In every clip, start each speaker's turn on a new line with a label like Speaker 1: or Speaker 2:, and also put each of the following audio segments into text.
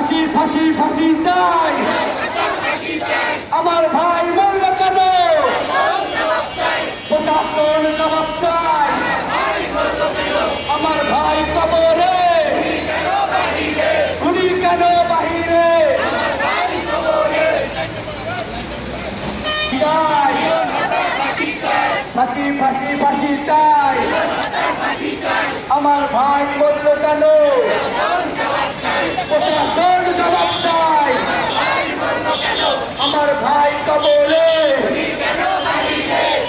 Speaker 1: ফাঁসি ফাঁসি ফাঁসি চাই, আমার ভাই মরল কেন, প্রশাসন জবাব চাই, আমার ভাই কবরে, গুলি কেন বাহিরে, ফাঁসি ফাঁসি ফাঁসি চাই, আমার ভাই মরল কেন, প্রশাসন জবাব চাই, আমার ভাই কবরে,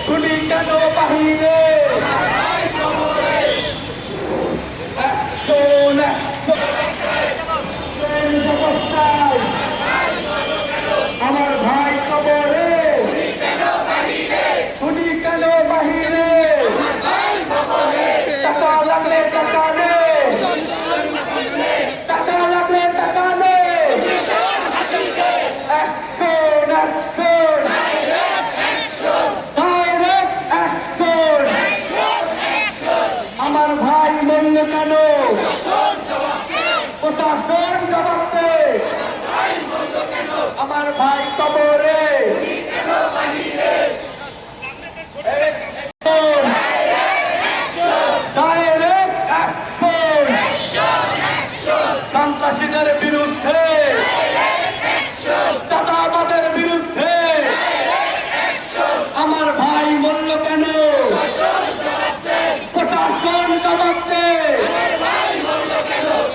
Speaker 1: গুলি কেন বাহিরে, অ্যাকশন অ্যাকশন জবাব চাই, আমার ভাই কবরে, গুলি কেন বাহিরে, টাকা লাগলে টাকা নে, টাকা লাগলে টাকা নে, অ্যাকশন অ্যাকশন ডাইরেক্ট অ্যাকশন, আমার ভাই মরল কেন, প্রশাসন জবাব দে, আমার ভাই কবরে, ডাইরেক্ট অ্যাকশন, সন্ত্রাসীদের বিরুদ্ধে, চাঁদাবাজের বিরুদ্ধে, আমার ভাই মরল কেন, প্রশাসন জবাব দে,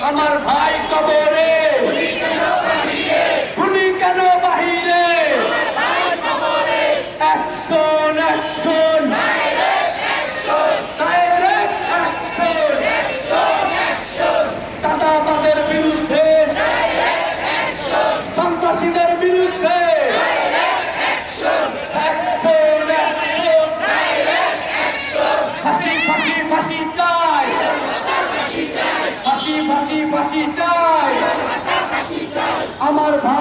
Speaker 1: আমার ভাই কবরে, গুলি কেন বাহিরে, অ্যাকশন অ্যাকশন ডাইরেক্ট অ্যাকশন, চাঁদাবাজের বিরুদ্ধে, সন্ত্রাসীদের বিরুদ্ধে, অ্যাকশন অ্যাকশন ফাঁসি ফাঁসি ফাঁসি চাই, ফাঁসি ফাঁসি ফাঁসি চাই, আমার ভাই